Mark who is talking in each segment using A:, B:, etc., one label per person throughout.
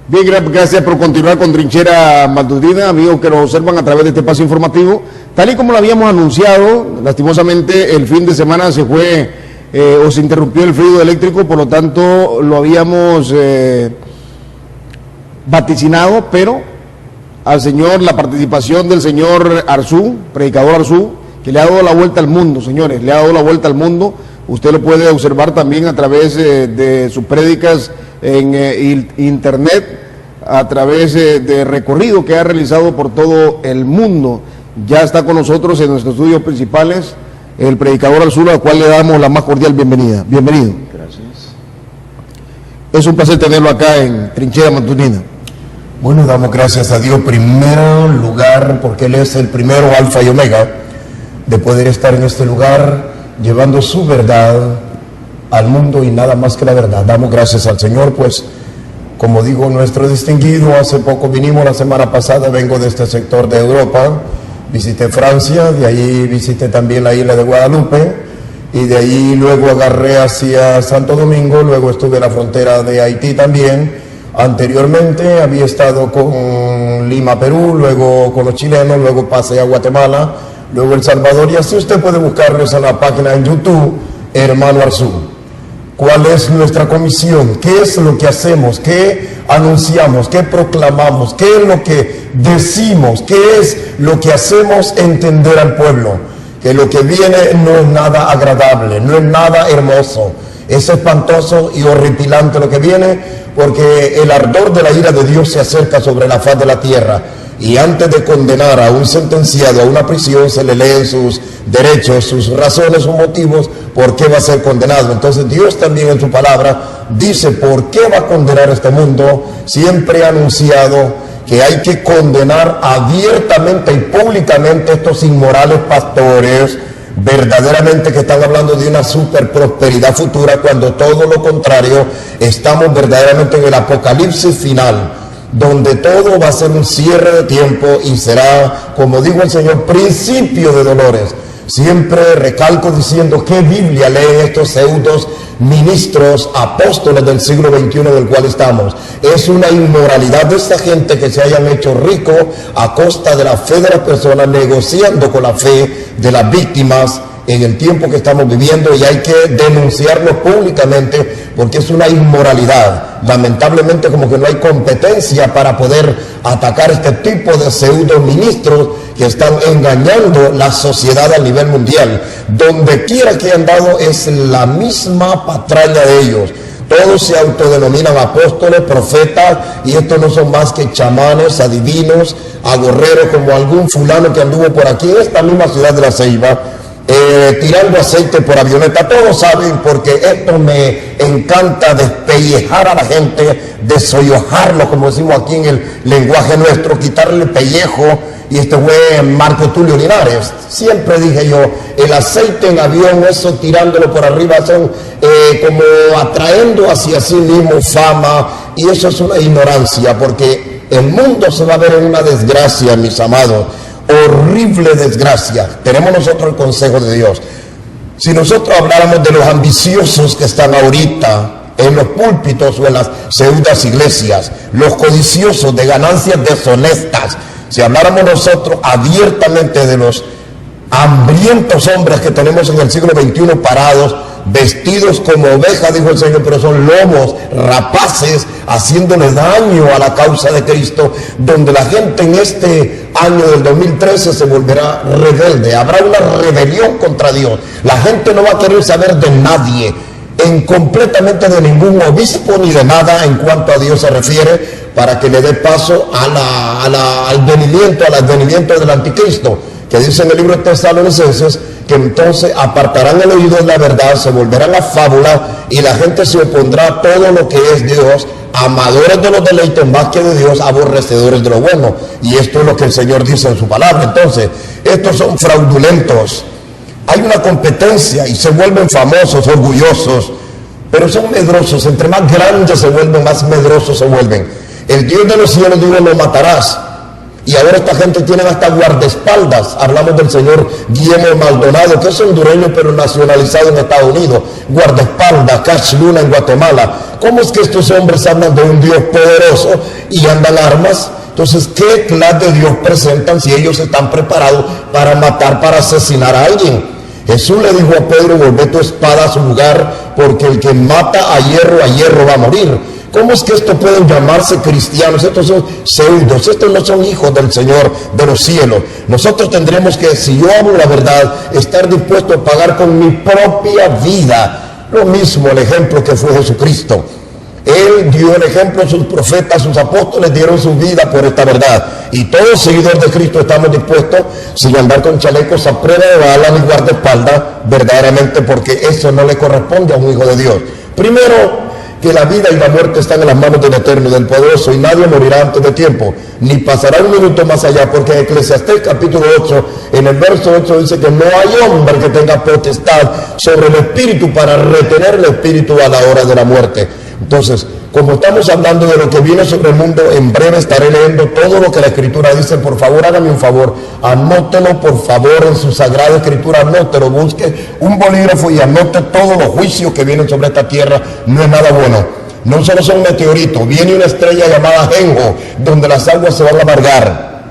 A: Bien, gracias por continuar con Trinchera Matutina, amigos que nos observan a través de este espacio informativo. Tal y como lo habíamos anunciado, lastimosamente el fin de semana se fue o se interrumpió el fluido eléctrico, por lo tanto lo habíamos vaticinado, pero la participación del señor Arzú, predicador Arzú, que le ha dado la vuelta al mundo, señores, le ha dado la vuelta al mundo. Usted lo puede observar también a través de sus prédicas en internet, a través de recorrido que ha realizado por todo el mundo. Ya está con nosotros en nuestros estudios principales el predicador Arzú, al cual le damos la más cordial bienvenida. Bienvenido.
B: Gracias.
A: Es un placer tenerlo acá en Trinchera Matutina.
B: Bueno, damos gracias a Dios, primero lugar, porque Él es el primero, alfa y omega, de poder estar en este lugar llevando su verdad al mundo y nada más que la verdad. Damos gracias al Señor, pues, como dijo nuestro distinguido, hace poco vinimos, la semana pasada, vengo de este sector de Europa, visité Francia, de ahí visité también la isla de Guadalupe, y de ahí luego agarré hacia Santo Domingo, luego estuve en la frontera de Haití también. Anteriormente había estado con Lima, Perú, luego con los chilenos, luego pasé a Guatemala, luego El Salvador, y así usted puede buscarnos en la página en YouTube, Hermano Arzú. ¿Cuál es nuestra comisión? ¿Qué es lo que hacemos? ¿Qué anunciamos? ¿Qué proclamamos? ¿Qué es lo que decimos? ¿Qué es lo que hacemos entender al pueblo? Que lo que viene no es nada agradable, no es nada hermoso. Es espantoso y horripilante lo que viene, porque el ardor de la ira de Dios se acerca sobre la faz de la tierra. Y antes de condenar a un sentenciado a una prisión, se le leen sus derechos, sus razones, sus motivos, por qué va a ser condenado. Entonces Dios también en su palabra dice por qué va a condenar este mundo. Siempre ha anunciado que hay que condenar abiertamente y públicamente estos inmorales pastores, verdaderamente que están hablando de una super prosperidad futura, cuando todo lo contrario, estamos verdaderamente en el apocalipsis final, donde todo va a ser un cierre de tiempo y será, como dijo el Señor, principio de dolores. Siempre recalco diciendo que Biblia leen estos pseudos ministros, apóstoles del siglo XXI del cual estamos. Es una inmoralidad de esta gente que se hayan hecho rico a costa de la fe de las personas, negociando con la fe de las víctimas en el tiempo que estamos viviendo, y hay que denunciarlo públicamente porque es una inmoralidad. Lamentablemente, como que no hay competencia para poder atacar este tipo de pseudo ministros que están engañando la sociedad a nivel mundial. Donde quiera que hayan dado es la misma patraña de ellos. Todos se autodenominan apóstoles, profetas, y estos no son más que chamanes, adivinos, agorreros, como algún fulano que anduvo por aquí en esta misma ciudad de La Ceiba, tirando aceite por avioneta. Todos saben, porque esto me encanta, despellejar a la gente, desollojarlo, como decimos aquí en el lenguaje nuestro, quitarle el pellejo. Y este fue Marco Tulio Linares. Siempre dije yo, el aceite en avión, eso tirándolo por arriba, son como atrayendo hacia sí mismo fama, y eso es una ignorancia, porque el mundo se va a ver en una desgracia, mis amados, horrible desgracia. Tenemos nosotros el consejo de Dios. Si nosotros habláramos de los ambiciosos que están ahorita en los púlpitos o en las pseudas iglesias, los codiciosos de ganancias deshonestas, si habláramos nosotros abiertamente de los hambrientos hombres que tenemos en el siglo XXI parados, vestidos como ovejas, dijo el Señor, pero son lobos rapaces, haciéndole daño a la causa de Cristo, donde la gente en este año del 2013 se volverá rebelde, habrá una rebelión contra Dios. La gente no va a querer saber de nadie, completamente de ningún obispo ni de nada en cuanto a Dios se refiere, para que le dé paso al advenimiento del anticristo, que dice en el libro de Tesalonicenses que entonces apartarán el oído de la verdad, se volverán a fábula, y la gente se opondrá a todo lo que es Dios, amadores de los deleites más que de Dios, aborrecedores de lo bueno. Y esto es lo que el Señor dice en su palabra. Entonces, estos son fraudulentos. Hay una competencia y se vuelven famosos, orgullosos, pero son medrosos. Entre más grandes se vuelven, más medrosos se vuelven. El Dios de los cielos dijo: no matarás. Y ahora esta gente tiene hasta guardaespaldas. Hablamos del señor Guillermo Maldonado, que es hondureño pero nacionalizado en Estados Unidos. Guardaespaldas, Cash Luna en Guatemala. ¿Cómo es que estos hombres hablan de un Dios poderoso y andan armas? Entonces, ¿qué clase de Dios presentan si ellos están preparados para matar, para asesinar a alguien? Jesús le dijo a Pedro: volvé tu espada a su lugar, porque el que mata a hierro va a morir. ¿Cómo es que estos pueden llamarse cristianos? Estos son pseudos, estos no son hijos del Señor de los cielos. Nosotros tendremos que, si yo hablo la verdad, estar dispuesto a pagar con mi propia vida. Lo mismo el ejemplo que fue Jesucristo. Él dio el ejemplo, sus profetas, sus apóstoles dieron su vida por esta verdad. Y todos seguidores de Cristo estamos dispuestos, sin andar con chalecos a prueba de bala ni guardaespaldas, verdaderamente, porque eso no le corresponde a un hijo de Dios. Primero, que la vida y la muerte están en las manos del Eterno, del Poderoso, y nadie morirá antes de tiempo, ni pasará un minuto más allá, porque en Eclesiastés capítulo 8, en el verso 8 dice que no hay hombre que tenga potestad sobre el espíritu para retener el espíritu a la hora de la muerte. Entonces, como estamos hablando de lo que viene sobre el mundo, en breve estaré leyendo todo lo que la Escritura dice. Por favor, hágame un favor, anótelo por favor en su Sagrada Escritura, anótelo, busque un bolígrafo y anote todos los juicios que vienen sobre esta tierra. No es nada bueno, no solo son meteoritos, viene una estrella llamada Genjo, donde las aguas se van a amargar.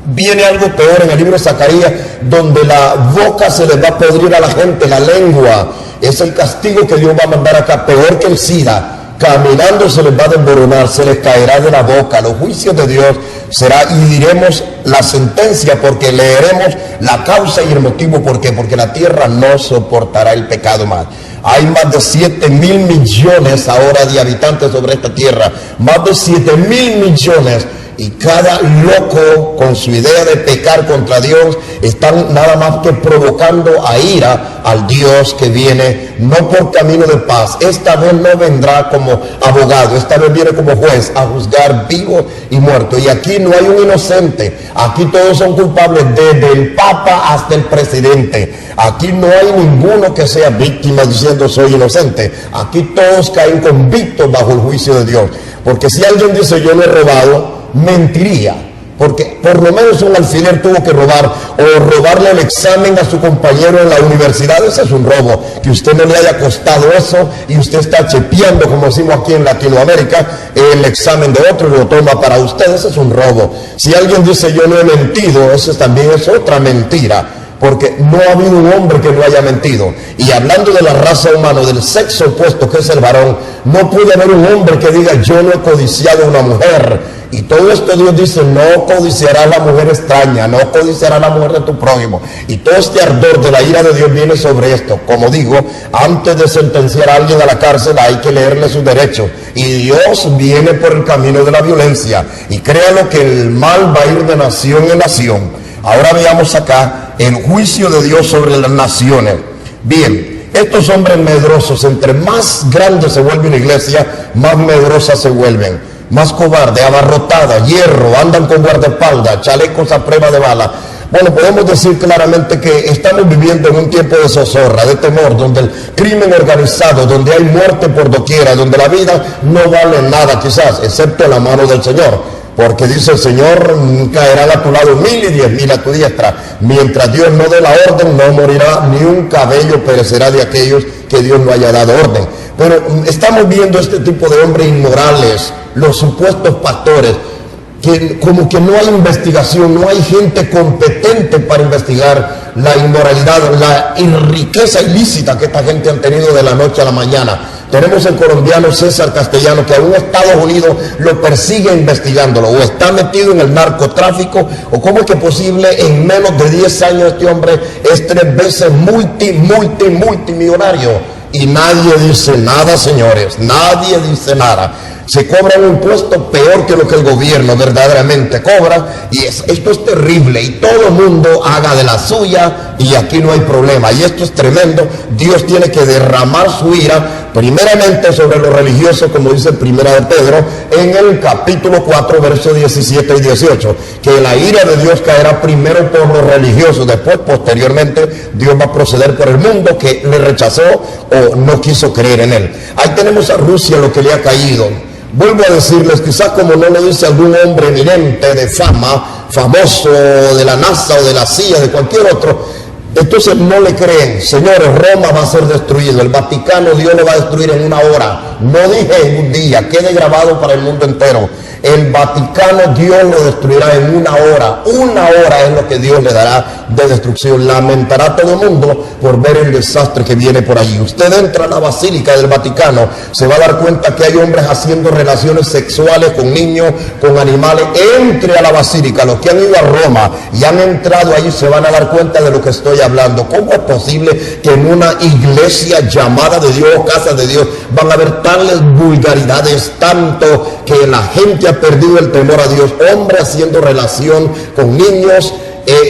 B: Viene algo peor en el libro de Zacarías, donde la boca se les va a podrir a la gente, la lengua. Es el castigo que Dios va a mandar acá, peor que el SIDA. Caminando se les va a desmoronar, se les caerá de la boca. Los juicios de Dios será, y diremos la sentencia, porque leeremos la causa y el motivo. ¿Por qué? Porque la tierra no soportará el pecado más. Hay más de 7.000 millones ahora de habitantes sobre esta tierra, más de 7.000 millones. Y cada loco con su idea de pecar contra Dios están nada más que provocando a ira al Dios que viene no por camino de paz. Esta vez no vendrá como abogado, esta vez viene como juez a juzgar vivos y muertos. Y aquí no hay un inocente, aquí todos son culpables, desde el Papa hasta el presidente. Aquí no hay ninguno que sea víctima diciendo soy inocente. Aquí todos caen convictos bajo el juicio de Dios. Porque si alguien dice yo no he robado, mentiría, porque por lo menos un alfiler tuvo que robar, o robarle el examen a su compañero en la universidad. Ese es un robo, que usted no le haya costado eso y usted está chepeando, como decimos aquí en Latinoamérica, el examen de otro y lo toma para usted. Ese es un robo. Si alguien dice yo no he mentido, eso también es otra mentira, porque no ha habido un hombre que no haya mentido. Y hablando de la raza humana, del sexo opuesto que es el varón, no puede haber un hombre que diga yo no he codiciado a una mujer. Y todo esto Dios dice, no codiciarás la mujer extraña, no codiciarás la mujer de tu prójimo. Y todo este ardor de la ira de Dios viene sobre esto. Como digo, antes de sentenciar a alguien a la cárcel hay que leerle sus derechos. Y Dios viene por el camino de la violencia. Y créalo que el mal va a ir de nación en nación. Ahora veamos acá el juicio de Dios sobre las naciones. Bien, estos hombres medrosos, entre más grande se vuelve una iglesia, más medrosas se vuelven. Más cobarde, abarrotada, hierro, andan con guardaespaldas, chalecos a prueba de bala. Bueno, podemos decir claramente que estamos viviendo en un tiempo de zozobra, de temor, donde el crimen organizado, donde hay muerte por doquiera, donde la vida no vale nada quizás, excepto en la mano del Señor. Porque dice el Señor, caerán a tu lado 1.000 y 10.000 a tu diestra. Mientras Dios no dé la orden, no morirá ni un cabello, perecerá de aquellos que Dios no haya dado orden. Pero estamos viendo este tipo de hombres inmorales, los supuestos pastores, que como que no hay investigación, no hay gente competente para investigar la inmoralidad, la riqueza ilícita que esta gente han tenido de la noche a la mañana. Tenemos el colombiano César Castellano, que aún Estados Unidos lo persigue investigándolo, o está metido en el narcotráfico, o cómo es que posible en menos de 10 años este hombre es 3 veces multimillonario. Y nadie dice nada, señores, nadie dice nada. Se cobra un impuesto peor que lo que el gobierno verdaderamente cobra, y esto es terrible, y todo el mundo haga de la suya, y aquí no hay problema, y esto es tremendo. Dios tiene que derramar su ira, primeramente sobre los religiosos, como dice Primera de Pedro, en el capítulo 4, versos 17 y 18, que la ira de Dios caerá primero por los religiosos, después, posteriormente, Dios va a proceder por el mundo que le rechazó o no quiso creer en él. Ahí tenemos a Rusia, lo que le ha caído. Vuelvo a decirles, quizás como no lo dice algún hombre eminente de fama, famoso de la NASA o de la CIA, de cualquier otro, entonces no le creen. Señores, Roma va a ser destruido, el Vaticano Dios lo va a destruir en una hora, no dije en un día, quede grabado para el mundo entero. El Vaticano Dios lo destruirá en una hora es lo que Dios le dará de destrucción. Lamentará todo el mundo por ver el desastre que viene por allí. Usted entra a la Basílica del Vaticano, se va a dar cuenta que hay hombres haciendo relaciones sexuales con niños, con animales. Entre a la Basílica, los que han ido a Roma y han entrado ahí se van a dar cuenta de lo que estoy hablando. ¿Cómo es posible que en una iglesia llamada de Dios, casa de Dios, van a haber tales vulgaridades, tanto que la gente ha perdido el temor a Dios? Hombres haciendo relación con niños,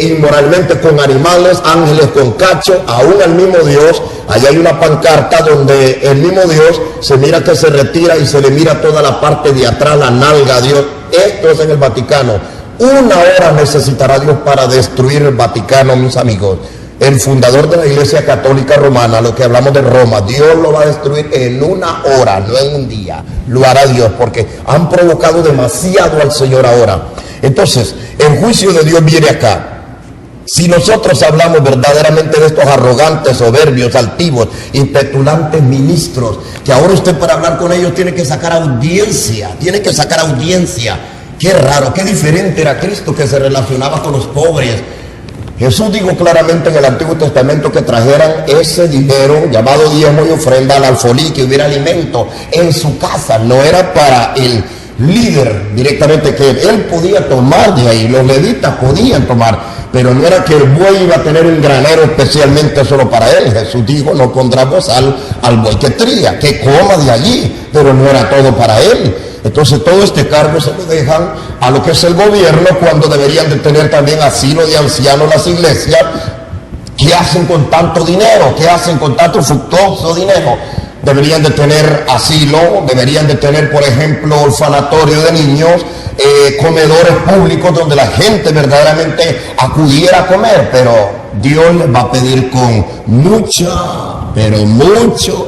B: inmoralmente con animales, ángeles con cacho, aún al mismo Dios. Allá hay una pancarta donde el mismo Dios se mira que se retira y se le mira toda la parte de atrás, la nalga a Dios. Esto es en el Vaticano. Una hora necesitará Dios para destruir el Vaticano, mis amigos. El fundador de la Iglesia Católica Romana, lo que hablamos de Roma, Dios lo va a destruir en una hora, no en un día. Lo hará Dios porque han provocado demasiado al Señor ahora. Entonces, el juicio de Dios viene acá. Si nosotros hablamos verdaderamente de estos arrogantes, soberbios, altivos y petulantes ministros, que ahora usted para hablar con ellos tiene que sacar audiencia, Qué raro, qué diferente era Cristo, que se relacionaba con los pobres. Jesús dijo claramente en el Antiguo Testamento que trajeran ese dinero llamado diezmo y ofrenda al alfolí, que hubiera alimento en su casa. No era para el líder directamente, que él podía tomar de ahí, los levitas podían tomar, pero no era que el buey iba a tener un granero especialmente solo para él. Jesús dijo: no pondrá bozal al buey que tría, que coma de allí, pero no era todo para él. Entonces todo este cargo se lo dejan a lo que es el gobierno, cuando deberían de tener también asilo de ancianos las iglesias. ¿Qué hacen con tanto dinero? ¿Qué hacen con tanto fructuoso dinero? Deberían de tener asilo, deberían de tener, por ejemplo, orfanatorio de niños, comedores públicos donde la gente verdaderamente acudiera a comer, pero Dios les va a pedir con mucho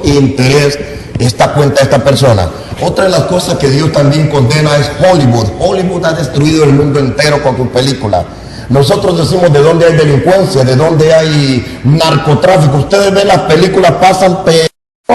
B: interés esta cuenta a esta persona. Otra de las cosas que Dios también condena es Hollywood. Hollywood ha destruido el mundo entero con sus películas. Nosotros decimos de dónde hay delincuencia, de dónde hay narcotráfico. Ustedes ven las películas, pasan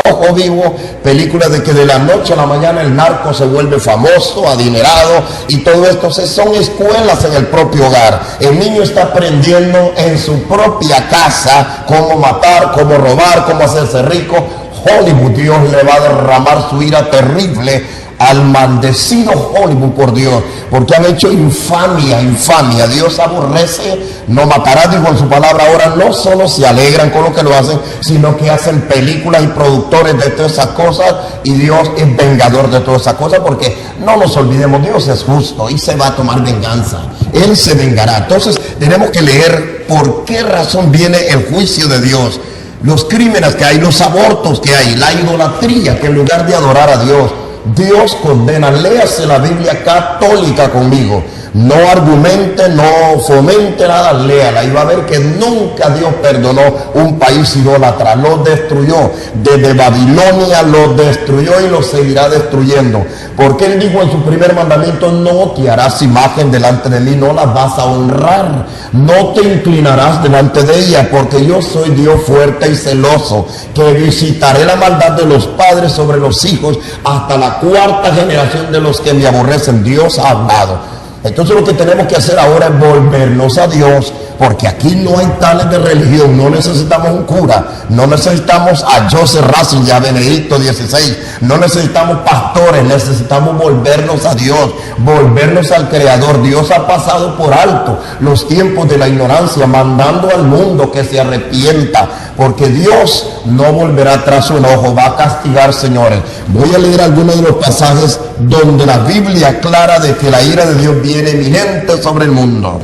B: ojo vivo, películas de que de la noche a la mañana el narco se vuelve famoso, adinerado, y todo esto son escuelas en el propio hogar. El niño está aprendiendo en su propia casa cómo matar, cómo robar, cómo hacerse rico. Hollywood, Dios le va a derramar su ira terrible al maldecido Hollywood, por Dios, porque han hecho infamia. Dios aborrece, no matará, dijo en su palabra. Ahora no solo se alegran con lo que lo hacen, sino que hacen películas y productores de todas esas cosas, y Dios es vengador de todas esas cosas, porque no nos olvidemos, Dios es justo y se va a tomar venganza. Él se vengará. Entonces tenemos que leer por qué razón viene el juicio de Dios, los crímenes que hay, los abortos que hay, la idolatría, que en lugar de adorar a Dios, Dios condena. Léase la Biblia católica conmigo. No argumente, no fomente nada, léala y va a ver que nunca Dios perdonó un país idólatra. Lo destruyó. Desde Babilonia lo destruyó y lo seguirá destruyendo. Porque Él dijo en su primer mandamiento: no te harás imagen delante de mí, no las vas a honrar, no te inclinarás delante de ella, porque yo soy Dios fuerte y celoso, que visitaré la maldad de los padres sobre los hijos hasta la cuarta generación de los que me aborrecen. Dios ha hablado. Entonces lo que tenemos que hacer ahora es volvernos a Dios, porque aquí no hay tales de religión. No necesitamos un cura, no necesitamos a Joseph Ratzinger, a Benedicto XVI, no necesitamos pastores, necesitamos volvernos a Dios, volvernos al Creador. Dios ha pasado por alto los tiempos de la ignorancia, mandando al mundo que se arrepienta, porque Dios no volverá tras su enojo, va a castigar, señores. Voy a leer algunos de los pasajes donde la Biblia aclara de que la ira de Dios viene eminente sobre el mundo.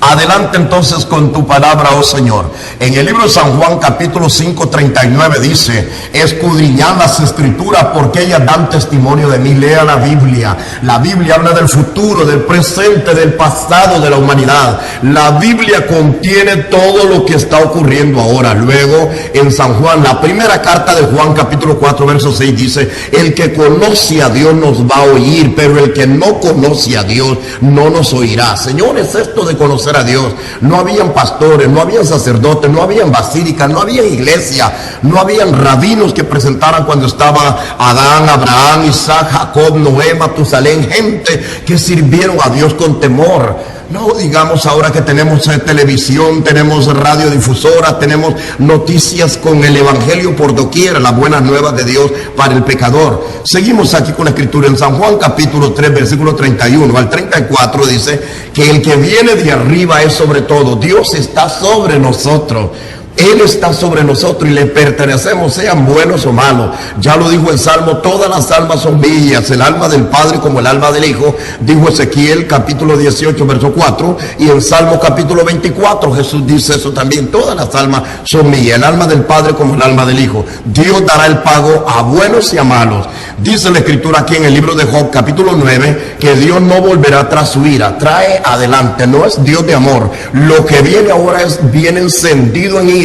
B: Adelante entonces con tu palabra, oh Señor. En el libro de San Juan capítulo 5, 39 dice: escudriñad las escrituras porque ellas dan testimonio de mí. Lea la Biblia. La Biblia habla del futuro, del presente, del pasado de la humanidad. La Biblia contiene todo lo que está ocurriendo ahora. Luego en San Juan, la primera carta de Juan capítulo 4 verso 6 dice: el que conoce a Dios nos va a oír, pero el que no conoce a Dios no nos oirá. Señores, esto de conocer a Dios, no habían pastores, no habían sacerdotes, no habían basílicas, no había iglesia, no habían rabinos que presentaran cuando estaba Adán, Abraham, Isaac, Jacob, Noé, Matusalén, gente que sirvieron a Dios con temor. No digamos ahora que tenemos televisión, tenemos radiodifusoras, tenemos noticias con el evangelio por doquier, las buenas nuevas de Dios para el pecador. Seguimos aquí con la escritura en San Juan capítulo 3 versículo 31 al 34 dice que el que viene de arriba es sobre todo. Dios está sobre nosotros. Él está sobre nosotros y le pertenecemos, sean buenos o malos. Ya lo dijo el Salmo: todas las almas son mías, el alma del Padre como el alma del Hijo. Dijo Ezequiel capítulo 18 verso 4, y en Salmo capítulo 24 Jesús dice eso también: todas las almas son mías, el alma del Padre como el alma del Hijo. Dios dará el pago a buenos y a malos. Dice la escritura aquí en el libro de Job capítulo 9 que Dios no volverá tras su ira, trae adelante, no es Dios de amor. Lo que viene ahora es bien encendido en ira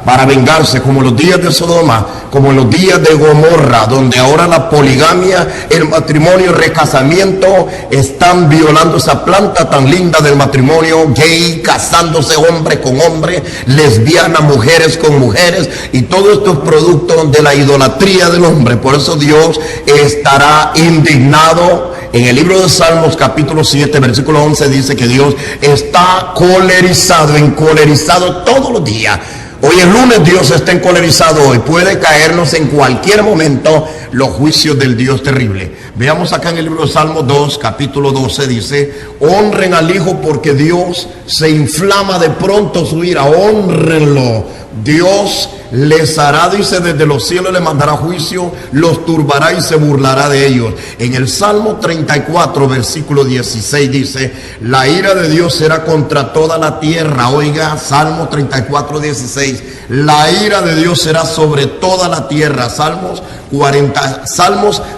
B: para vengarse, como los días de Sodoma, como los días de Gomorra, donde ahora la poligamia, el matrimonio, el recasamiento, están violando esa planta tan linda del matrimonio gay, casándose hombre con hombre, lesbiana, mujeres con mujeres, y todo esto es producto de la idolatría del hombre. Por eso Dios estará indignado. En el libro de Salmos capítulo 7 versículo 11 dice que Dios está colerizado, encolerizado todos los días. Hoy es lunes, Dios está encolerizado hoy. Puede caernos en cualquier momento los juicios del Dios terrible. Veamos acá en el libro de Salmo 2, capítulo 12, dice: honren al Hijo porque Dios se inflama de pronto su ira. Honrenlo. Dios les hará, dice, desde los cielos les mandará juicio, los turbará y se burlará de ellos. En el Salmo 34, versículo 16 dice: la ira de Dios será contra toda la tierra. Oiga, Salmo 34, 16. La ira de Dios será sobre toda la tierra. Salmos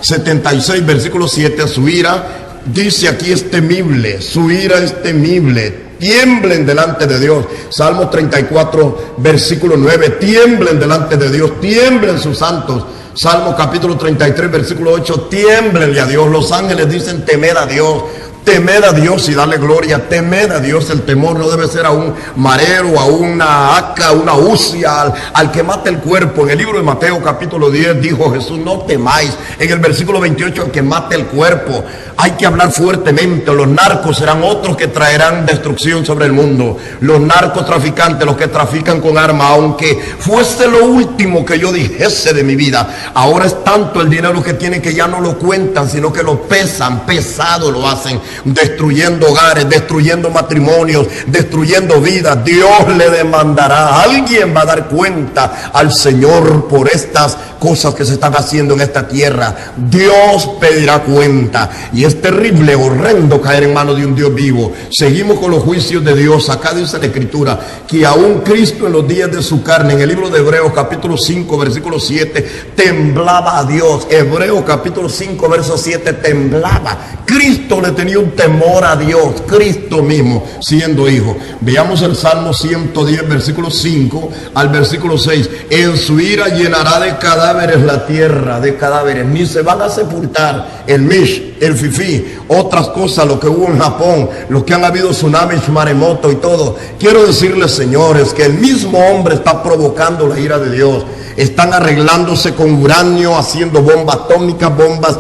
B: 76, versículo 7. Su ira, dice aquí, es temible. Su ira es temible. Tiemblen delante de Dios. Salmo 34 versículo 9. Tiemblen delante de Dios, tiemblen sus santos. Salmo capítulo 33 versículo 8. Tiemblenle a Dios. Los ángeles dicen: temed a Dios. Temed a Dios y dale gloria. Temed a Dios. El temor no debe ser a un marero, a una haca, a una ucia, al que mate el cuerpo. En el libro de Mateo capítulo 10 dijo Jesús: no temáis. En el versículo 28, el que mate el cuerpo. Hay que hablar fuertemente. Los narcos serán otros que traerán destrucción sobre el mundo. Los narcotraficantes, los que trafican con armas, aunque fuese lo último que yo dijese de mi vida, ahora es tanto el dinero que tienen que ya no lo cuentan, sino que lo pesan, pesado lo hacen, destruyendo hogares, destruyendo matrimonios, destruyendo vidas. Dios le demandará. Alguien va a dar cuenta al Señor por estas cosas que se están haciendo en esta tierra. Dios pedirá cuenta. Y es terrible, horrendo caer en manos de un Dios vivo. Seguimos con los juicios de Dios. Acá dice la escritura que aún Cristo en los días de su carne, en el libro de Hebreos capítulo 5 versículo 7, temblaba a Dios. Hebreos capítulo 5 verso 7, temblaba. Cristo le tenía un temor a Dios, Cristo mismo siendo hijo. Veamos el Salmo 110 versículo 5 al versículo 6. En su ira llenará de cadáveres la tierra, de cadáveres, ni se van a sepultar el Mish, el Fifi, otras cosas, lo que hubo en Japón, lo que han habido tsunamis, maremoto y todo. Quiero decirles, señores, que el mismo hombre está provocando la ira de Dios. Están arreglándose con uranio, haciendo bombas atómicas, bombas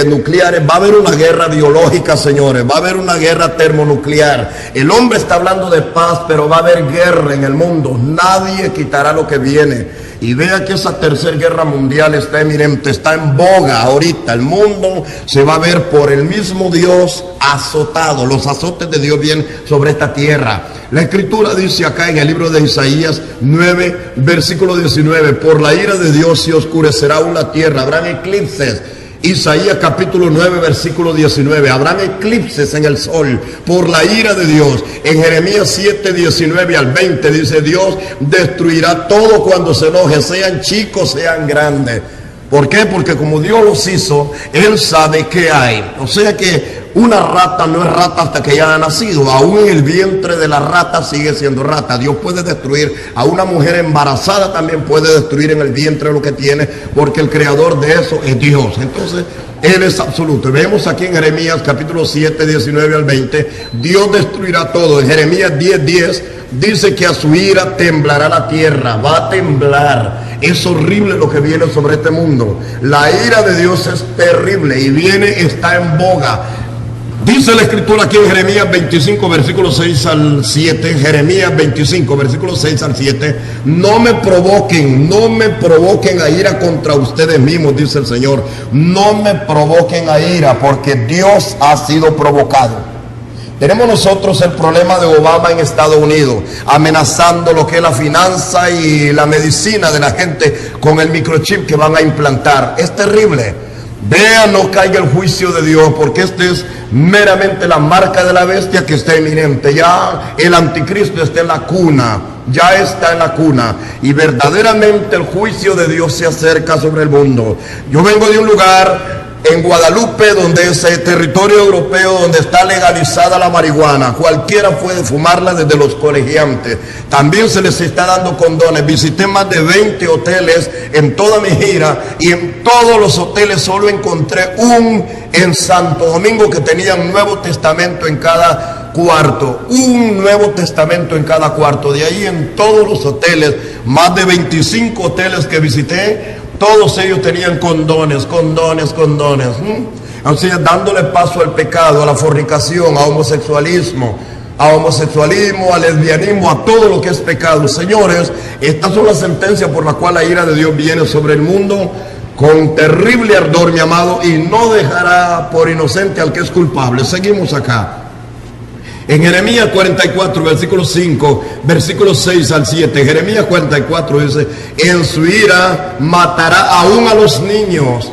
B: nucleares. Va a haber una guerra biológica, señores. Va a haber una guerra termonuclear. El hombre está hablando de paz, pero va a haber guerra en el mundo. Nadie quitará lo que viene. Y vea que esa tercera guerra mundial está eminente, está en boga ahorita. El mundo se va a ver por el mismo Dios azotado. Los azotes de Dios vienen sobre esta tierra. La escritura dice acá en el libro de Isaías 9, versículo 19: por la ira de Dios se oscurecerá aún la tierra, habrán eclipses.
C: Isaías capítulo 9, versículo 19. Habrán eclipses en el sol por la ira de Dios. En Jeremías 7, 19 al 20 dice: Dios destruirá todo cuando se enoje, sean chicos, sean grandes. ¿Por qué? Porque como Dios los hizo, Él sabe qué hay. O sea que una rata no es rata hasta que ya ha nacido. Aún en el vientre de la rata sigue siendo rata. Dios puede destruir a una mujer embarazada, también puede destruir en el vientre lo que tiene, porque el creador de eso es Dios. Entonces, Él es absoluto. Y vemos aquí en Jeremías capítulo 7, 19 al 20, Dios destruirá todo. En Jeremías 10, 10 dice que a su ira temblará la tierra, va a temblar. Es horrible lo que viene sobre este mundo. La ira de Dios es terrible y está en boga. Dice la escritura aquí en Jeremías 25, versículo 6 al 7, Jeremías 25, versículo 6 al 7, no me provoquen a ira contra ustedes mismos, dice el Señor. No me provoquen a ira, porque Dios ha sido provocado. Tenemos nosotros el problema de Obama en Estados Unidos, amenazando lo que es la finanza y la medicina de la gente con el microchip que van a implantar. Es terrible. Vean, no caiga el juicio de Dios, porque este es meramente la marca de la bestia que está inminente. Ya el anticristo está en la cuna, ya está en la cuna, y verdaderamente el juicio de Dios se acerca sobre el mundo. Yo vengo de un lugar en Guadalupe, donde es territorio europeo, donde está legalizada la marihuana. Cualquiera puede fumarla, desde los colegiantes. También se les está dando condones. Visité más de 20 hoteles en toda mi gira, y en todos los hoteles solo encontré en Santo Domingo que tenía un Nuevo Testamento en cada cuarto. Un Nuevo Testamento en cada cuarto. De ahí en todos los hoteles, más de 25 hoteles que visité, todos ellos tenían condones. O sea, dándole paso al pecado, a la fornicación, a homosexualismo, a lesbianismo, a todo lo que es pecado. Señores, estas son las sentencias por las cuales la ira de Dios viene sobre el mundo con terrible ardor, mi amado, y no dejará por inocente al que es culpable. Seguimos acá. En Jeremías 44, versículo 5, versículo 6 al 7, Jeremías 44 dice: en su ira matará aún a los niños.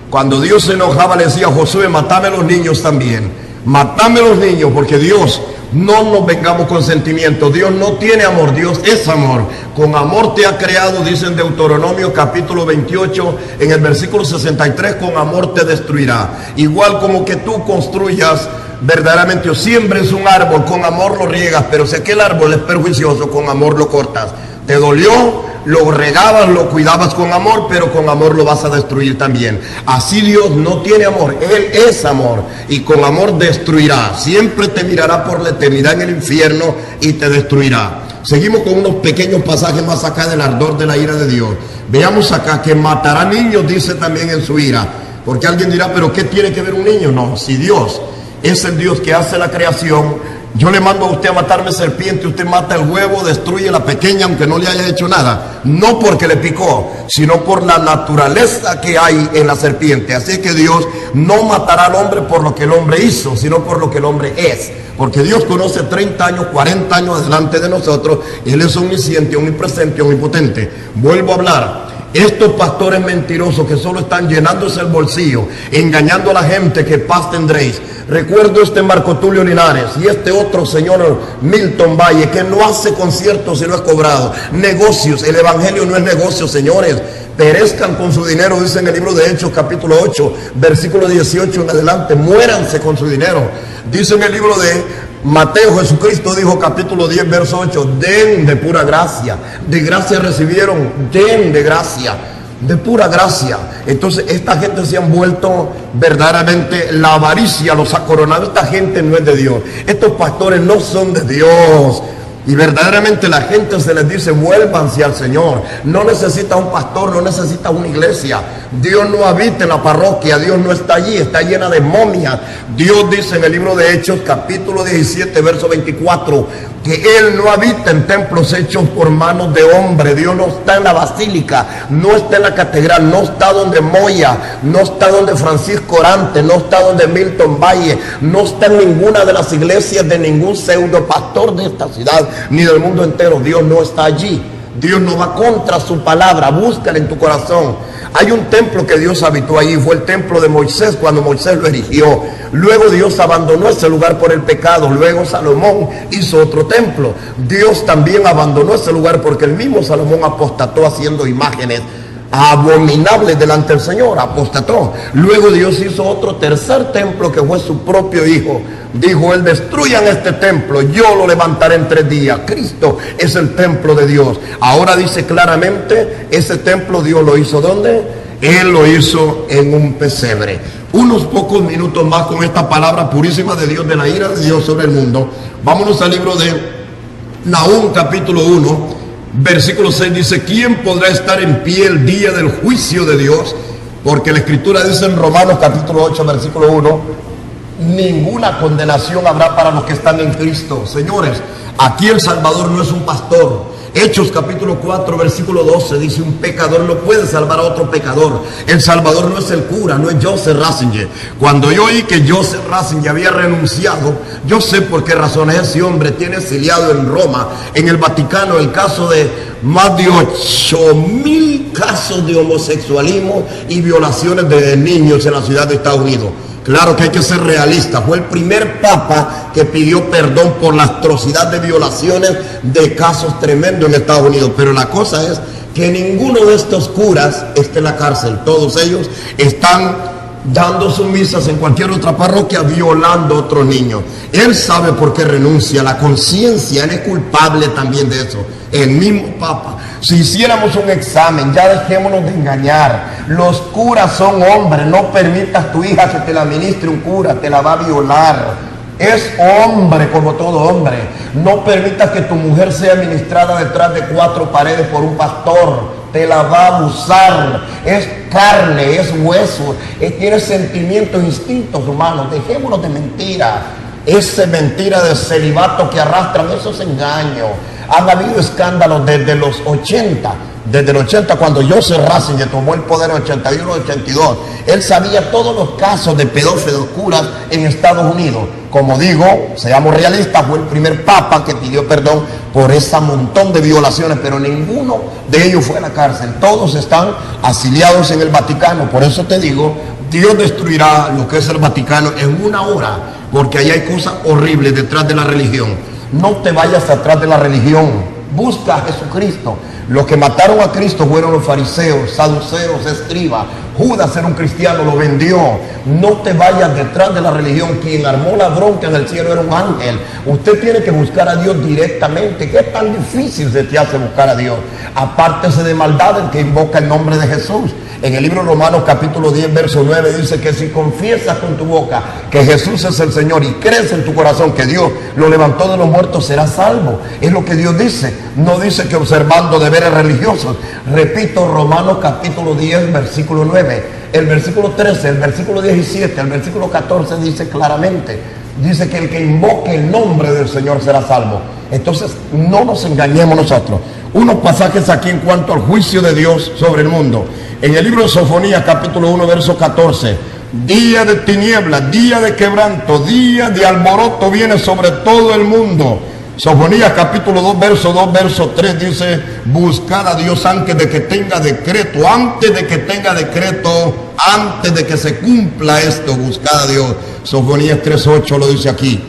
C: Cuando Dios se enojaba, le decía a Josué: matame a los niños también, matame a los niños, porque Dios, no nos vengamos con sentimientos. Dios no tiene amor, Dios es amor. Con amor te ha creado, dice en Deuteronomio capítulo 28, en el versículo 63, con amor te destruirá. Igual como que tú construyas verdaderamente o siembres un árbol, con amor lo riegas, pero si aquel árbol es perjuicioso, con amor lo cortas. Te dolió, lo regabas, lo cuidabas con amor, pero con amor lo vas a destruir también. Así Dios no tiene amor, Él es amor, y con amor destruirá. Siempre te mirará por la eternidad en el infierno y te destruirá. Seguimos con unos pequeños pasajes más acá del ardor de la ira de Dios. Veamos acá que matará niños, dice también en su ira. Porque alguien dirá: pero ¿qué tiene que ver un niño? No, si Dios es el Dios que hace la creación, yo le mando a usted a matarme serpiente, usted mata el huevo, destruye la pequeña aunque no le haya hecho nada, no porque le picó, sino por la naturaleza que hay en la serpiente. Así que Dios no matará al hombre por lo que el hombre hizo, sino por lo que el hombre es, porque Dios conoce 30 años, 40 años delante de nosotros. Él es omnisciente, omnipresente, omnipotente. Vuelvo a hablar. Estos pastores mentirosos que solo están llenándose el bolsillo, engañando a la gente, que paz tendréis. Recuerdo este Marco Tulio Linares y este otro señor Milton Valle, que no hace conciertos y no es cobrado. Negocios, el evangelio no es negocio, señores. Perezcan con su dinero, dice en el libro de Hechos capítulo 8, versículo 18 en adelante. Muéranse con su dinero. Dice en el libro de Mateo, Jesucristo dijo, capítulo 10, verso 8, den de pura gracia, de gracia recibieron, den de gracia, de pura gracia. Entonces esta gente se han vuelto verdaderamente, la avaricia los ha coronado. Esta gente no es de Dios, estos pastores no son de Dios. Y verdaderamente la gente se les dice: vuélvanse al Señor. No necesita un pastor, no necesita una iglesia. Dios no habita en la parroquia, Dios no está allí, está llena de momias. Dios dice en el libro de Hechos capítulo 17 verso 24 que Él no habita en templos hechos por manos de hombre. Dios no está en la basílica, no está en la catedral, no está donde Moya, no está donde Francisco Orante, no está donde Milton Valle, no está en ninguna de las iglesias de ningún pseudo pastor de esta ciudad ni del mundo entero. Dios no está allí. Dios no va contra su palabra, búscala en tu corazón. Hay un templo que Dios habitó ahí, fue el templo de Moisés cuando Moisés lo erigió. Luego Dios abandonó ese lugar por el pecado. Luego Salomón hizo otro templo. Dios también abandonó ese lugar porque el mismo Salomón apostató haciendo imágenes abominables delante del Señor, apostató. Luego Dios hizo otro tercer templo que fue su propio hijo. Dijo él: destruyan este templo, yo lo levantaré en 3 días. Cristo es el templo de Dios. Ahora dice claramente, ese templo Dios lo hizo ¿dónde? Él lo hizo en un pesebre. Unos pocos minutos más con esta palabra purísima de Dios, de la ira de Dios sobre el mundo. Vámonos al libro de Nahum capítulo 1 versículo 6, dice: ¿quién podrá estar en pie el día del juicio de Dios? Porque la escritura dice en Romanos capítulo 8 versículo 1: ninguna condenación habrá para los que están en Cristo. Señores, aquí el Salvador no es un pastor. Hechos capítulo 4 versículo 12 dice: un pecador no puede salvar a otro pecador. El Salvador no es el cura, no es Joseph Ratzinger. Cuando yo oí que Joseph Ratzinger había renunciado, yo sé por qué razones ese hombre tiene exiliado en Roma, en el Vaticano, el caso de más de 8,000 casos de homosexualismo y violaciones de niños en la ciudad de Estados Unidos. Claro que hay que ser realista. Fue el primer papa que pidió perdón por la atrocidad de violaciones, de casos tremendos en Estados Unidos. Pero la cosa es que ninguno de estos curas está en la cárcel. Todos ellos están dando sus misas en cualquier otra parroquia, violando a otros niños. Él sabe por qué renuncia. La conciencia, él es culpable también de eso. El mismo papa. Si hiciéramos un examen, ya dejémonos de engañar. Los curas son hombres. No permitas a tu hija que te la ministre un cura, te la va a violar. Es hombre como todo hombre. No permitas que tu mujer sea ministrada detrás de 4 paredes por un pastor. Te la va a abusar. Es carne, es hueso, tiene sentimientos, instintos humanos. Dejémonos de mentira. Esa mentira de celibato que arrastran, esos engaños. Han habido escándalos desde los 80. Desde el 80, cuando Joseph Ratzinger tomó el poder en 81, 82, él sabía todos los casos de pedófilos curas en Estados Unidos. Como digo, seamos realistas, fue el primer papa que pidió perdón por ese montón de violaciones, pero ninguno de ellos fue a la cárcel. Todos están asiliados en el Vaticano. Por eso te digo, Dios destruirá lo que es el Vaticano en 1 hora, porque ahí hay cosas horribles detrás de la religión. No te vayas atrás de la religión, busca a Jesucristo. Los que mataron a Cristo fueron los fariseos, saduceos, escribas. Judas era un cristiano, lo vendió. No te vayas detrás de la religión. Quien armó la bronca en el cielo era un ángel. Usted tiene que buscar a Dios directamente. ¿Qué tan difícil se te hace buscar a Dios? Apártese de maldad el que invoca el nombre de Jesús. En el libro de Romanos capítulo 10 verso 9 dice que si confiesas con tu boca que Jesús es el Señor y crees en tu corazón que Dios lo levantó de los muertos, serás salvo. Es lo que Dios dice. No dice que observando deberes religiosos. Repito, Romanos capítulo 10 versículo 9. El versículo 13, el versículo 17, el versículo 14 dice claramente. Dice que el que invoque el nombre del Señor será salvo. Entonces no nos engañemos nosotros. Unos pasajes aquí en cuanto al juicio de Dios sobre el mundo. En el libro de Sofonías capítulo 1 verso 14: día de tinieblas, día de quebranto, día de alboroto viene sobre todo el mundo. Sofonías capítulo 2 verso 3 dice: buscar a Dios antes de que tenga decreto, antes de que tenga decreto, antes de que se cumpla esto, buscar a Dios. Sofonías 3:8 lo dice aquí.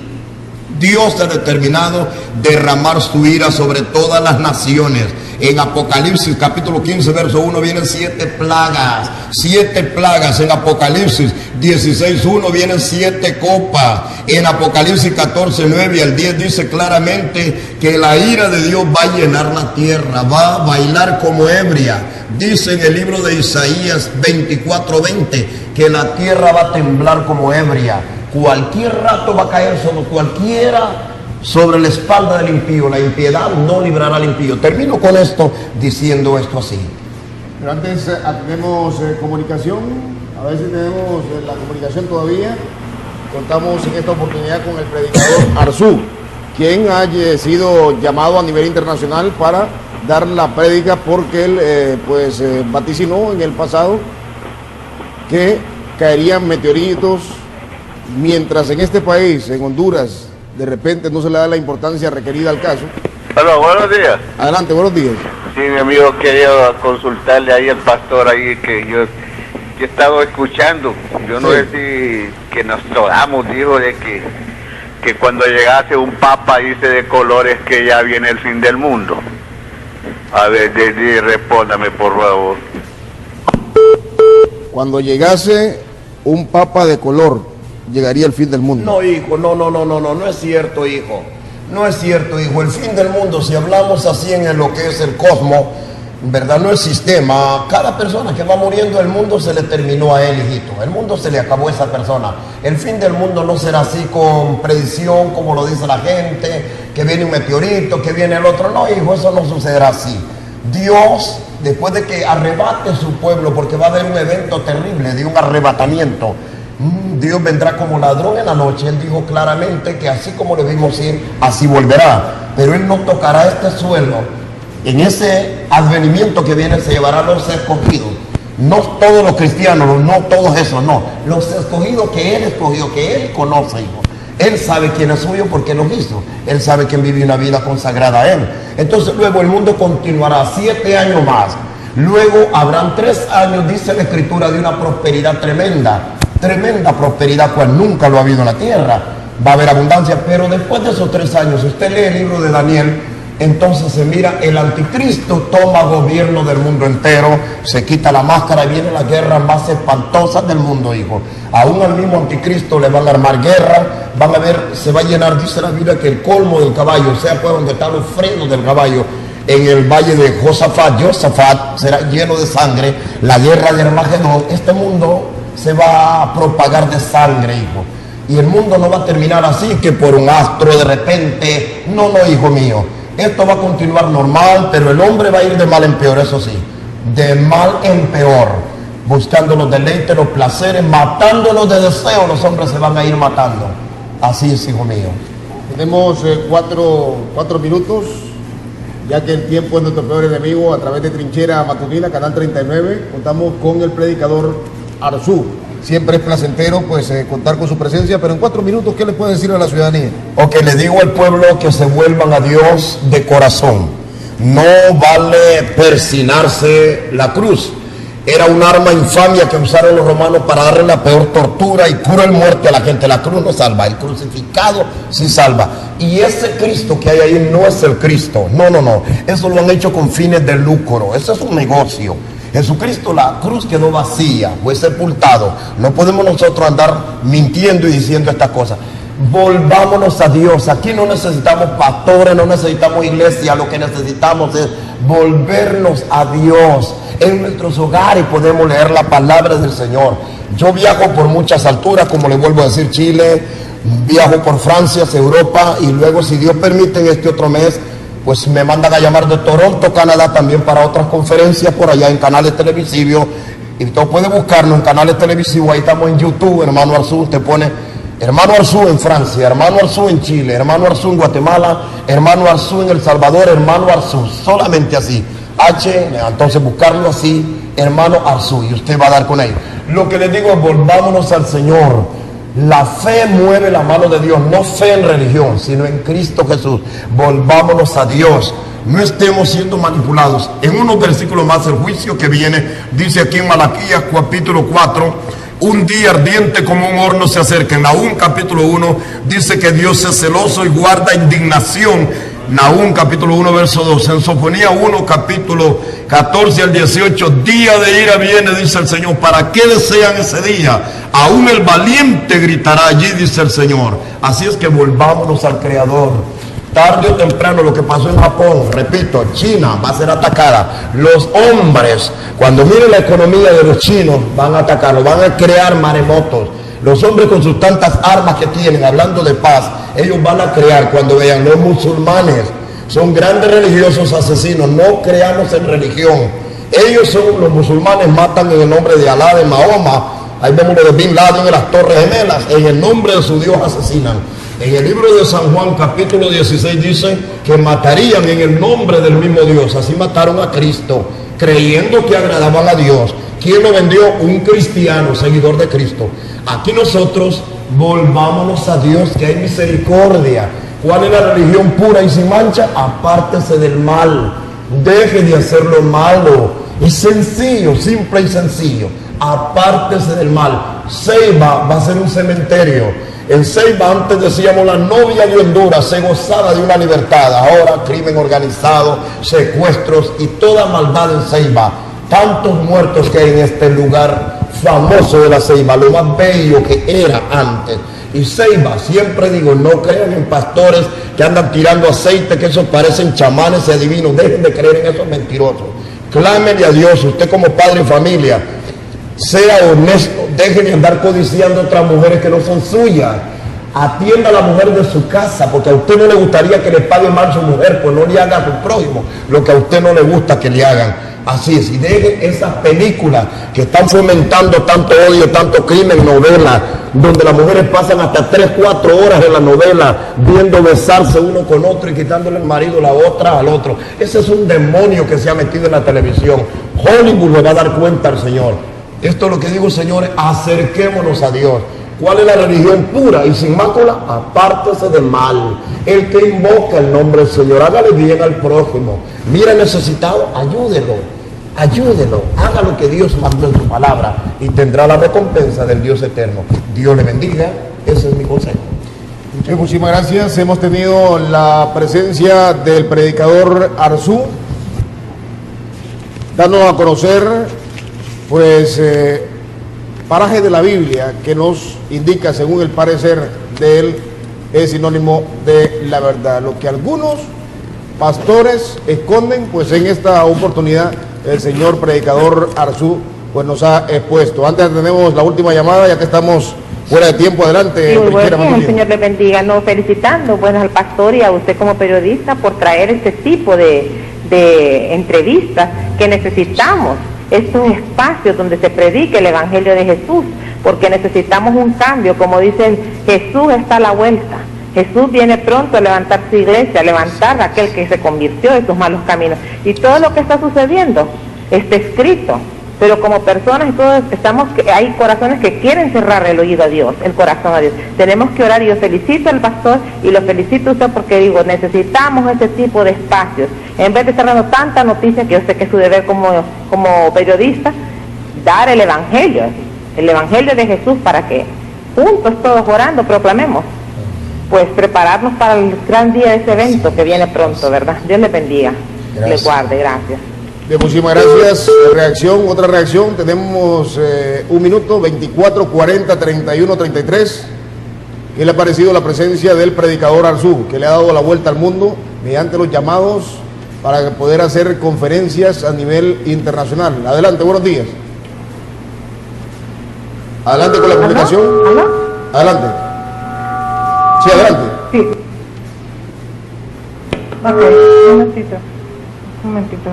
C: Dios ha determinado derramar su ira sobre todas las naciones. En Apocalipsis capítulo 15 verso 1 vienen 7 plagas. 7 plagas. En Apocalipsis 16:1 vienen 7 copas. En Apocalipsis 14:9 al 10 dice claramente que la ira de Dios va a llenar la tierra, va a bailar como ebria. Dice en el libro de Isaías 24:20 que la tierra va a temblar como ebria. Cualquier rato va a caer sobre cualquiera, sobre la espalda del impío. La impiedad no librará al impío. Termino con esto diciendo esto así.
A: Pero antes tenemos comunicación. A ver si tenemos la comunicación todavía. Contamos en esta oportunidad con el predicador Arzú, quien ha sido llamado a nivel internacional para dar la prédica, porque él vaticinó en el pasado que caerían meteoritos, mientras en este país, en Honduras, de repente no se le da la importancia requerida al caso.
D: Hola, buenos días.
A: Adelante, buenos días.
D: Sí, mi amigo, quería consultarle ahí al pastor ahí que yo he estado escuchando. Yo no sé si que Nostradamus dijo de que cuando llegase un papa dice de colores que ya viene el fin del mundo. A ver, respóndame por favor.
A: Cuando llegase un papa de color, llegaría el fin del mundo.
B: No, hijo, no es cierto, hijo. No es cierto, hijo. El fin del mundo, si hablamos así en lo que es el cosmos, ¿verdad? No el sistema. Cada persona que va muriendo, el mundo se le terminó a él, hijito. El mundo se le acabó a esa persona. El fin del mundo no será así con predicción, como lo dice la gente, que viene un meteorito, que viene el otro. No, hijo, eso no sucederá así. Dios, después de que arrebate su pueblo, porque va a haber un evento terrible de un arrebatamiento, Dios vendrá como ladrón en la noche. Él dijo claramente que así como le vimos ir, así volverá. Pero Él no tocará este suelo. En ese advenimiento que viene se llevará a los escogidos. No todos los cristianos, no todos esos, no. Los escogidos que Él escogió, que Él conoce, hijo. Él sabe quién es suyo porque los hizo. Él sabe quién vive una vida consagrada a Él. Entonces luego el mundo continuará 7 años más. Luego habrán 3 años, dice la Escritura, de una prosperidad tremenda. Tremenda prosperidad cual nunca lo ha habido en la tierra. Va a haber abundancia, pero después de esos 3 años, si usted lee el libro de Daniel, entonces se mira, el anticristo toma gobierno del mundo entero, se quita la máscara y viene la guerra más espantosa del mundo, hijo. Aún al mismo anticristo le van a armar guerra, van a ver, se va a llenar, dice la Biblia, que el colmo del caballo, o sea, pues donde están los frenos del caballo, en el valle de Josafat será lleno de sangre, la guerra de Armagedón. Este mundo se va a propagar de sangre, hijo. Y el mundo no va a terminar así, que por un astro de repente. No, hijo mío. Esto va a continuar normal, pero el hombre va a ir de mal en peor, eso sí. De mal en peor. Buscando los deleites, los placeres, matándolos de deseo, los hombres se van a ir matando. Así es, hijo mío.
A: Tenemos 4 minutos, ya que el tiempo es nuestro peor enemigo. A través de Trinchera Matutina, Canal 39, contamos con el predicador Arzú. Siempre es placentero pues contar con su presencia, pero en 4 minutos, ¿qué le puede decir a la ciudadanía?
B: Ok, le digo al pueblo que se vuelvan a Dios de corazón. No vale persinarse la cruz. Era un arma infamia que usaron los romanos para darle la peor tortura y cruel muerte a la gente. La cruz no salva, el crucificado sí salva. Y ese Cristo que hay ahí no es el Cristo. No. Eso lo han hecho con fines de lucro. Eso es un negocio. Jesucristo, la cruz quedó vacía, fue sepultado. No podemos nosotros andar mintiendo y diciendo estas cosas. Volvámonos a Dios. Aquí no necesitamos pastores, no necesitamos iglesia. Lo que necesitamos es volvernos a Dios en nuestros hogares. Podemos leer la palabra del Señor. Yo viajo por muchas alturas, como le vuelvo a decir, Chile, viajo por Francia, Europa, y luego, si Dios permite, en este otro mes, pues me mandan a llamar de Toronto, Canadá, también para otras conferencias por allá en canales televisivos. Y usted puede buscarnos en canales televisivos. Ahí estamos en YouTube, hermano Arzú. Usted pone hermano Arzú en Francia, hermano Arzú en Chile, hermano Arzú en Guatemala, hermano Arzú en El Salvador, hermano Arzú, solamente así. Entonces buscarlo así, hermano Arzú, y usted va a dar con él. Lo que les digo es, volvámonos al Señor. La fe mueve la mano de Dios, no fe en religión, sino en Cristo Jesús. Volvámonos a Dios, no estemos siendo manipulados. En unos versículos más, el juicio que viene, dice aquí en Malaquías capítulo 4, un día ardiente como un horno se acerca. En Nahum capítulo 1 dice que Dios es celoso y guarda indignación. Nahum capítulo 1 verso 2. En Sofonía 1 capítulo 14 al 18, día de ira viene, dice el Señor. ¿Para qué desean ese día? Aún el valiente gritará allí, dice el Señor. Así es que volvámonos al Creador. Tarde o temprano, lo que pasó en Japón, repito, China va a ser atacada. Los hombres, cuando miren la economía de los chinos, van a atacarlo, van a crear maremotos. Los hombres, con sus tantas armas que tienen, hablando de paz, ellos van a crear. Cuando vean, los musulmanes son grandes religiosos asesinos. No creamos en religión. Ellos son, los musulmanes matan en el nombre de Alá, de Mahoma. Ahí vemos lo de Bin Laden en las Torres Gemelas. En el nombre de su Dios asesinan. En el libro de San Juan capítulo 16 dice que matarían en el nombre del mismo Dios. Así mataron a Cristo, creyendo que agradaban a Dios. ¿Quién lo vendió? Un cristiano, seguidor de Cristo. Aquí nosotros volvámonos a Dios, que hay misericordia.
C: ¿Cuál es la religión pura y sin mancha? Apártese del mal, deje de hacer lo malo. Es sencillo, simple y sencillo. Apártese del mal. Ceiba va a ser un cementerio. En Ceiba antes decíamos la novia de Honduras se gozaba de una libertad. Ahora crimen organizado, secuestros y toda maldad en Ceiba. Tantos muertos que hay en este lugar famoso de la Ceiba, lo más bello que era antes. Y Ceiba, siempre digo, no crean en pastores que andan tirando aceite, que esos parecen chamanes y adivinos. Dejen de creer en esos mentirosos. Clámenle a Dios, usted como padre y familia, sea honesto, dejen de andar codiciando a otras mujeres que no son suyas. Atienda a la mujer de su casa, porque a usted no le gustaría que le pague mal su mujer, pues no le haga a su prójimo lo que a usted no le gusta que le hagan. Así es, y dejen esas películas que están fomentando tanto odio, tanto crimen, novelas, donde las mujeres pasan hasta 3, 4 horas en la novela viendo besarse uno con otro y quitándole el marido la otra al otro. Ese es un demonio que se ha metido en la televisión. Hollywood le va a dar cuenta al Señor. Esto es lo que digo, señores, acerquémonos a Dios. ¿Cuál es la religión pura y sin mácula? Apártese del mal. El que invoca el nombre del Señor, hágale bien al prójimo. Mira el necesitado, ayúdelo, haga lo que Dios mandó en su palabra y tendrá la recompensa del Dios eterno. Dios le bendiga, ese es mi consejo.
A: Muchísimas gracias. Hemos tenido la presencia del predicador Arzú, dándonos a conocer, pues, paraje de la Biblia que nos indica, según el parecer de él, es sinónimo de la verdad. Lo que algunos pastores esconden, pues en esta oportunidad el señor predicador Arzú pues nos ha expuesto. Antes tenemos la última llamada, ya que estamos fuera de tiempo. Adelante.
E: Sí, muy buen día, el Señor le bendiga. No, felicitando bueno al pastor y a usted como periodista por traer este tipo de entrevistas que necesitamos. Estos espacios donde se predique el Evangelio de Jesús, porque necesitamos un cambio. Como dicen, Jesús está a la vuelta. Jesús viene pronto a levantar su iglesia, a levantar a aquel que se convirtió de sus malos caminos. Y todo lo que está sucediendo está escrito. Pero como personas y todos hay corazones que quieren cerrar el oído a Dios, el corazón a Dios. Tenemos que orar, y yo felicito al pastor y lo felicito a usted porque digo, necesitamos ese tipo de espacios. En vez de estar dando tanta noticia, que yo sé que es su deber como periodista, dar el Evangelio de Jesús, para que juntos todos orando proclamemos, pues prepararnos para el gran día de ese evento que viene pronto, ¿verdad? Dios le bendiga, le guarde, gracias.
A: Muchísimas gracias. Otra reacción, tenemos 1 minuto, 24, 40, 31, 33. ¿Qué le ha parecido la presencia del predicador Arzú, que le ha dado la vuelta al mundo mediante los llamados para poder hacer conferencias a nivel internacional? Adelante, buenos días. Adelante con la comunicación.
E: ¿Aló?
A: Adelante. Sí, adelante.
E: Sí. Ok, un momentito.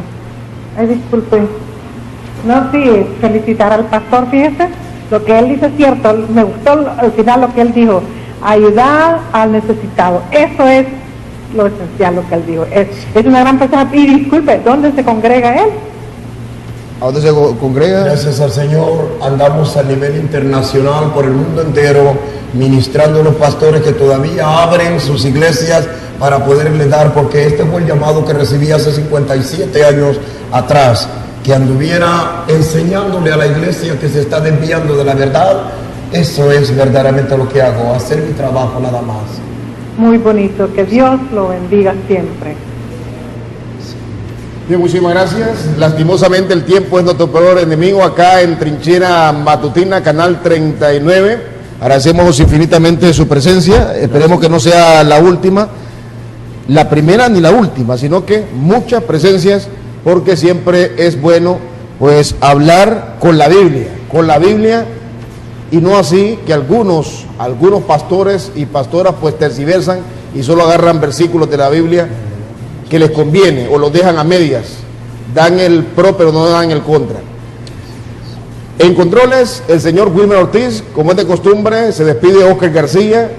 E: Ay, disculpe. No, sí, felicitar al pastor, fíjese, lo que él dice es cierto, me gustó al final lo que él dijo, ayudar al necesitado, eso es lo esencial, lo que él dijo, es una gran persona. Y disculpe, ¿dónde se congrega él?
A: ¿A dónde se congrega?
C: Gracias al Señor, andamos a nivel internacional por el mundo entero, ministrando a los pastores que todavía abren sus iglesias para poderles dar, porque este fue el llamado que recibí hace 57 años atrás, que anduviera enseñándole a la iglesia que se está desviando de la verdad. Eso es verdaderamente lo que hago, hacer mi trabajo nada más.
E: Muy bonito, que Dios lo bendiga siempre.
A: Bien, muchísimas gracias. Lastimosamente el tiempo es nuestro peor enemigo acá en Trinchera Matutina, Canal 39. Agradecemos infinitamente su presencia. Esperemos que no sea la última, la primera ni la última, sino que muchas presencias, porque siempre es bueno pues hablar con la Biblia, y no así que algunos pastores y pastoras pues tergiversan y solo agarran versículos de la Biblia que les conviene o los dejan a medias, dan el pro pero no dan el contra. En controles, el señor Wilmer Ortiz, como es de costumbre, se despide Oscar García,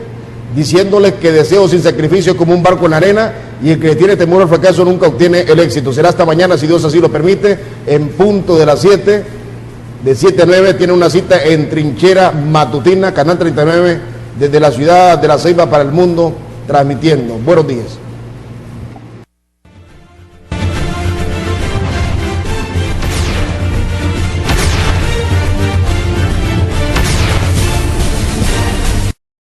A: diciéndole que deseo sin sacrificio como un barco en la arena, y el que tiene temor al fracaso nunca obtiene el éxito. Será hasta mañana, si Dios así lo permite, en punto de las 7, de 7 a 9, tiene una cita en Trinchera Matutina, Canal 39, desde la ciudad de La Ceiba para el mundo, transmitiendo. Buenos días.